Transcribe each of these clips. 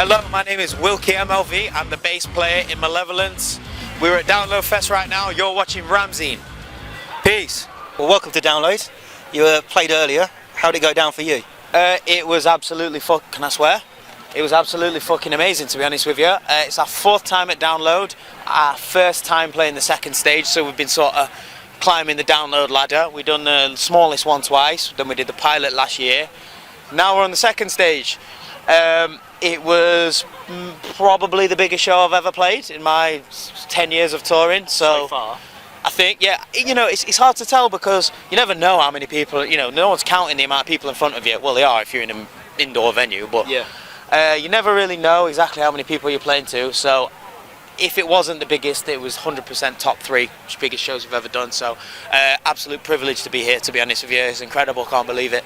Hello, my name is Wilkie MLV. I'm the bass player in Malevolence. We're at Download Fest right now. You're watching Ramzine. Peace. Well, welcome to Download. You played earlier. How did it go down for you? It was absolutely can I swear? It was absolutely fucking amazing, to be honest with you. It's our fourth time at Download, our first time playing the second stage, so we've been sort of climbing the Download ladder. We've done the smallest one twice, then we did the pilot last year. Now we're on the second stage. It was probably the biggest show I've ever played in my 10 years of touring. So far? I think, yeah, you know, it's hard to tell because you never know how many people, you know, no one's counting the amount of people in front of you. Well, they are if you're in an indoor venue, but yeah. You never really know exactly how many people you're playing to. So if it wasn't the biggest, it was 100% top three biggest shows we've ever done. So absolute privilege to be here, to be honest with you. It's incredible, can't believe it.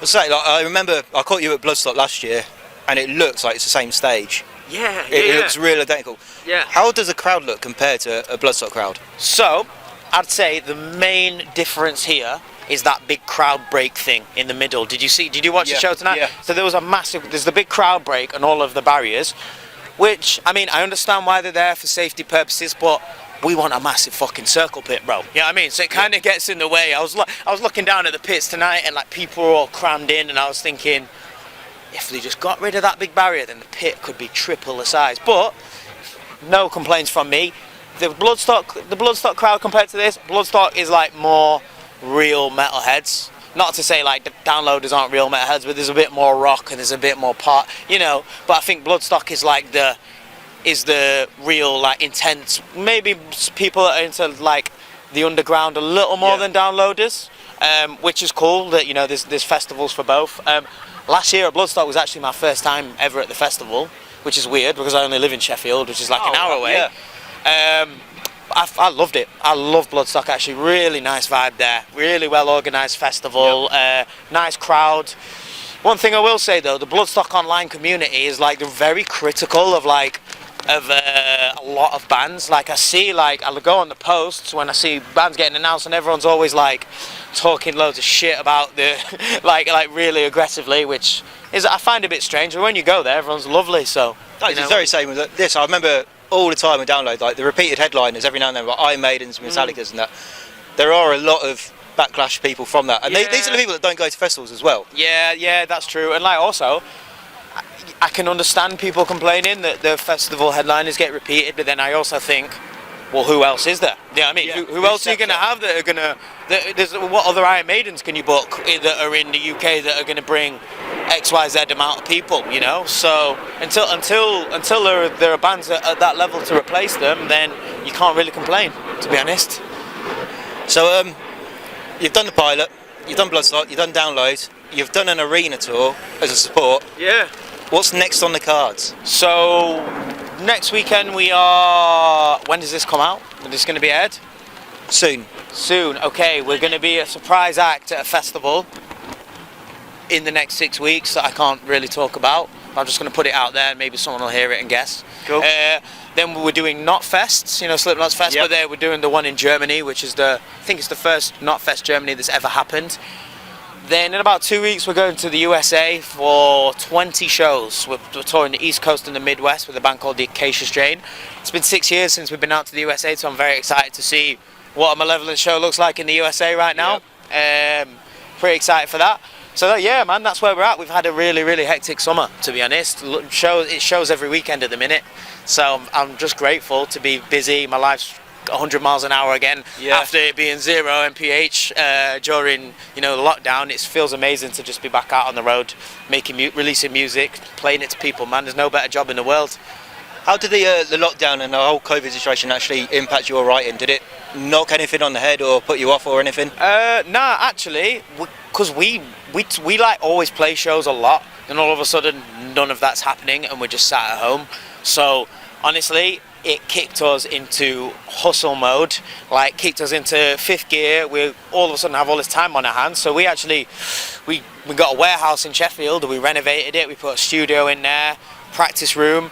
I remember I caught you at Bloodstock last year, and it looks like it's the same stage. Yeah, it looks real identical. Yeah. How does the crowd look compared to a Bloodstock crowd? So, I'd say the main difference here is that big crowd break thing in the middle. Did you watch the show tonight? Yeah. So there's the big crowd break and all of the barriers, which, I mean, I understand why they're there for safety purposes, but we want a massive fucking circle pit, bro. You know what I mean? So it kind of gets in the way. I was looking down at the pits tonight and like people were all crammed in, and I was thinking, if they just got rid of that big barrier, then the pit could be triple the size. But no complaints from me. The Bloodstock crowd compared to this, Bloodstock is like more real metalheads. Not to say like the Downloaders aren't real metalheads, but there's a bit more rock and there's a bit more part, you know. But I think Bloodstock is like the real like intense. Maybe people are into like the underground a little more than Downloaders, which is cool. That, you know, there's festivals for both. Last year at Bloodstock was actually my first time ever at the festival, which is weird because I only live in Sheffield, which is like an hour away. Yeah. I loved it. I love Bloodstock actually. Really nice vibe there. Really well organised festival. Nice crowd. One thing I will say though, the Bloodstock online community is like they're very critical of a lot of bands. Like I'll go on the posts when I see bands getting announced, and everyone's always like talking loads of shit about the like really aggressively, which is, I find a bit strange. But when you go there, everyone's lovely. So it's the very same with this. I remember all the time in Download, like the repeated headliners every now and then, like Iron Maidens, Metallicas, and that. There are a lot of backlash people from that, and these are the people that don't go to festivals as well. Yeah, that's true. And like also, I can understand people complaining that the festival headliners get repeated, but then I also think, well, who else is there? You know what I mean? Yeah, who else are you going to have that are going to... What other Iron Maidens can you book that are in the UK that are going to bring XYZ amount of people, you know? So until there are bands at that level to replace them, then you can't really complain, to be honest. So you've done the pilot, you've done Bloodstock, you've done Download, you've done an arena tour as a support. Yeah. What's next on the cards? So next weekend we are... When does this come out? Is this going to be aired? Soon. Okay, we're going to be a surprise act at a festival in the next 6 weeks that I can't really talk about. I'm just going to put it out there and maybe someone will hear it and guess. Cool. Then we're doing Not Fests, you know, Slipknot's Fest, but we're doing the one in Germany, which is I think it's the first Not Fest Germany that's ever happened. Then in about 2 weeks we're going to the USA for 20 shows. We're touring the East Coast and the Midwest with a band called the Acacia Strain. It's been 6 years since we've been out to the USA, so I'm very excited to see what a Malevolence show looks like in the USA right now. Pretty excited for that. So yeah, man, that's where we're at. We've had a really, really hectic summer, to be honest. It shows every weekend at the minute. So I'm just grateful to be busy. My life's 100 miles an hour again after it being 0 mph during, you know, the lockdown. It feels amazing to just be back out on the road, releasing music, playing it to people, man. There's no better job in the world. How did the lockdown and the whole COVID situation actually impact your writing? Did it knock anything on the head or put you off or anything? Nah, actually, because we like always play shows a lot, and all of a sudden none of that's happening and we're just sat at home. So honestly, it kicked us into hustle mode, like kicked us into fifth gear. We all of a sudden have all this time on our hands. So we got a warehouse in Sheffield, we renovated it, we put a studio in there, practice room,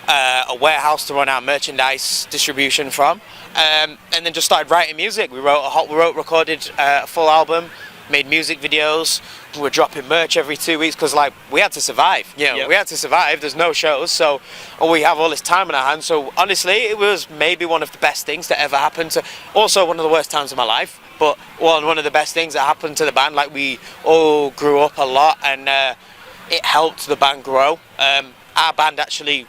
a warehouse to run our merchandise distribution from, and then just started writing music. We recorded a full album, made music videos. We were dropping merch every 2 weeks because like we had to survive. You know, we had to survive. There's no shows, so we have all this time on our hands. So honestly, it was maybe one of the best things that ever happened. Also, one of the worst times of my life, but one of the best things that happened to the band. Like we all grew up a lot, and it helped the band grow. Our band actually,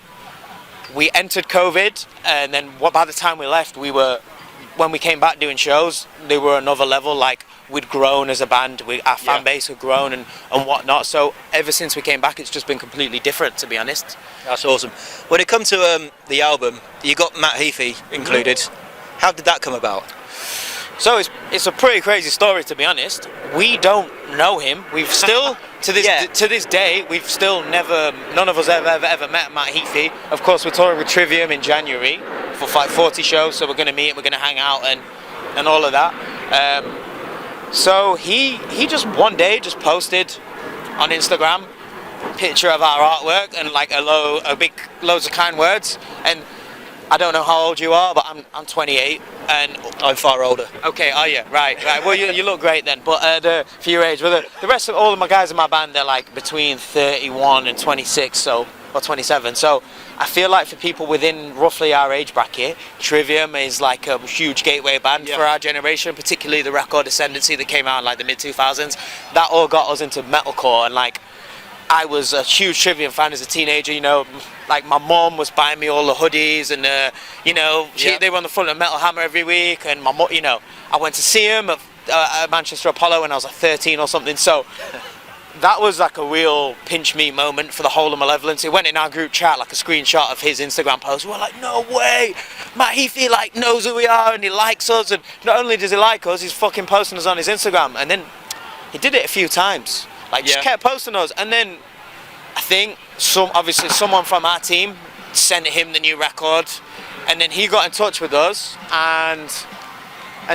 we entered COVID, and then by the time we left, when we came back doing shows, they were another level. Like we'd grown as a band, our fan base had grown and whatnot. So ever since we came back, it's just been completely different, to be honest. That's awesome. When it comes to the album, you got Matt Heaphy included. How did that come about? So it's a pretty crazy story, to be honest. We don't know him. We've still to this day we've still never, none of us ever met Matt Heaphy. Of course, we're touring with Trivium in January for like 40 shows, so we're going to meet, we're going to hang out and all of that. So he just one day just posted on Instagram a picture of our artwork and like loads of kind words. And I don't know how old you are, but I'm 28 and I'm far older. Okay, are you? Right. Well, you look great then. But for your age, but the rest of all of my guys in my band, they're like between 31 and 26, or 27. So I feel like for people within roughly our age bracket, Trivium is like a huge gateway band for our generation, particularly the record Ascendancy that came out in like the mid 2000s. That all got us into metalcore, and like I was a huge Trivium fan as a teenager, you know, like my mom was buying me all the hoodies and, you know, they were on the front of Metal Hammer every week, and my mom, you know, I went to see him at Manchester Apollo when I was like 13 or something, so that was like a real pinch me moment for the whole of Malevolence. It went in our group chat, like a screenshot of his Instagram post. We were like, no way, Matt Heaphy like knows who we are and he likes us, and not only does he like us, he's fucking posting us on his Instagram. And then he did it a few times. Like, just kept posting us, and then I think someone from our team sent him the new record, and then he got in touch with us and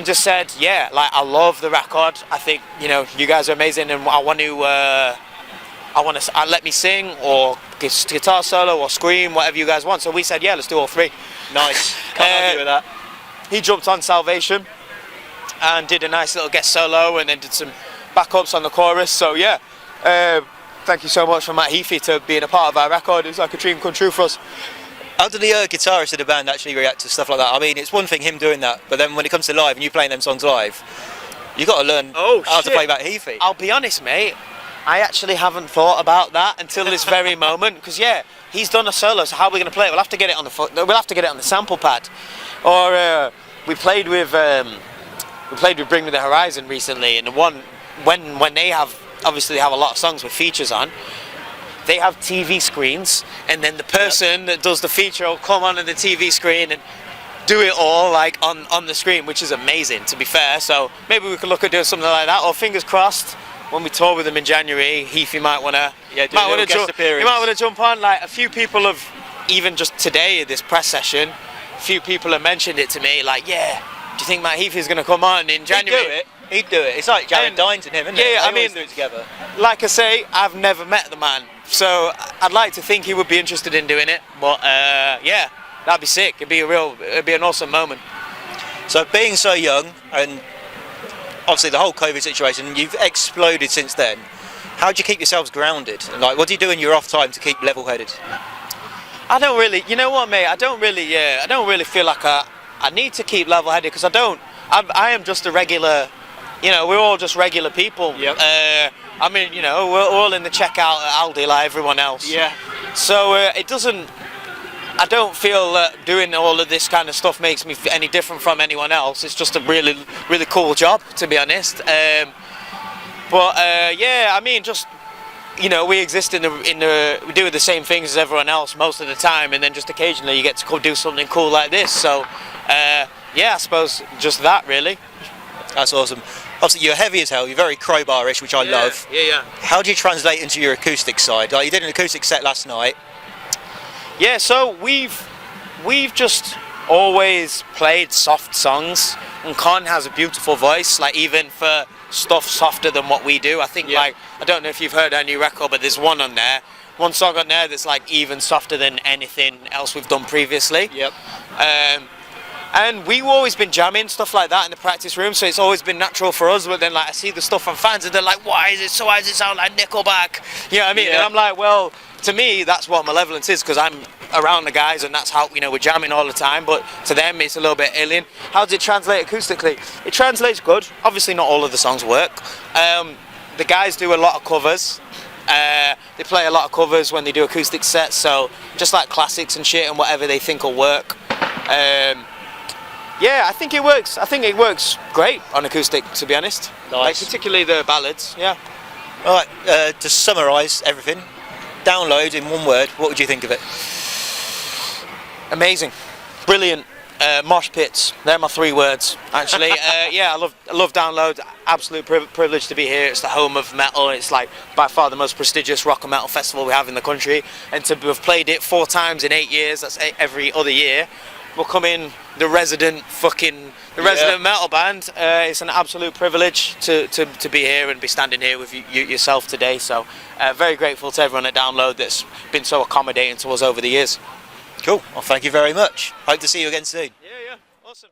just said, yeah, like I love the record. I think, you know, you guys are amazing, and I want to let me sing or guitar solo or scream, whatever you guys want. So we said, yeah, let's do all three. Nice. Can't argue with that. He jumped on Salvation and did a nice little guest solo, and then did some backups on the chorus. So yeah, thank you so much for Matt Heaphy to being a part of our record. It's like a dream come true for us. How do the guitarists of the band actually react to stuff like that? I mean, it's one thing him doing that, but then when it comes to live and you playing them songs live, you got to learn how to play Matt Heaphy. I'll be honest, mate, I actually haven't thought about that until this very moment, because he's done a solo, so how are we going to play it? We'll have to get it on the sample pad. Or we played with Bring Me the Horizon recently, and when they have a lot of songs with features on, they have TV screens, and then the person that does the feature will come on the TV screen and do it all like on the screen, which is amazing, to be fair. So maybe we could look at doing something like that, or fingers crossed, when we tour with them in January, Heaphy might want to jump on. Like a few people have, even just today in this press session, a few people have mentioned it to me, like, yeah, do you think Matt Heaphy's going to come on in January? He'd do it. It's like Jared Dines and him, isn't it? Yeah, I mean, do it together. Like I say, I've never met the man, so I'd like to think he would be interested in doing it. But yeah, that'd be sick. It'd be an awesome moment. So being so young, and obviously the whole COVID situation, you've exploded since then. How do you keep yourselves grounded? And like, what do you do in your off time to keep level-headed? I don't really. You know what, mate? I don't really feel like I need to keep level-headed, because I am just a regular. You know, we're all just regular people. Yep. I mean, you know, we're all in the checkout at Aldi like everyone else. Yeah. So it doesn't. I don't feel doing all of this kind of stuff makes me any different from anyone else. It's just a really, really cool job, to be honest. Yeah, I mean, just, you know, we exist we do the same things as everyone else most of the time, and then just occasionally you get to do something cool like this. So yeah, I suppose just that really. That's awesome. Obviously, you're heavy as hell. You're very crowbar-ish, which I love. Yeah. How do you translate into your acoustic side? Like, you did an acoustic set last night. Yeah, so we've just always played soft songs, and Con has a beautiful voice, like even for stuff softer than what we do. I think like, I don't know if you've heard our new record, but there's one song on there that's like even softer than anything else we've done previously. Yep. And we've always been jamming stuff like that in the practice room, so it's always been natural for us. But then, like, I see the stuff from fans, and they're like, why does it sound like Nickelback? You know what I mean? Yeah. And I'm like, well, to me, that's what Malevolence is, because I'm around the guys, and that's how, you know, we're jamming all the time. But to them, it's a little bit alien. How does it translate acoustically? It translates good. Obviously, not all of the songs work. The guys do a lot of covers. They play a lot of covers when they do acoustic sets, so just like classics and shit and whatever they think will work. Yeah, I think it works. I think it works great on acoustic, to be honest. Nice. Like, particularly the ballads. Yeah. All right. To summarise everything, Download in one word. What would you think of it? Amazing, brilliant. Mosh pits. They're my 3 words, actually. Yeah, I love Download. Absolute privilege to be here. It's the home of metal. It's like by far the most prestigious rock and metal festival we have in the country. And to have played it 4 times in 8 years, that's every other year, becoming the resident metal band. It's an absolute privilege to be here and be standing here with you yourself today. So very grateful to everyone at Download that's been so accommodating to us over the years. Cool. Well, thank you very much. Hope to see you again soon. Yeah, awesome.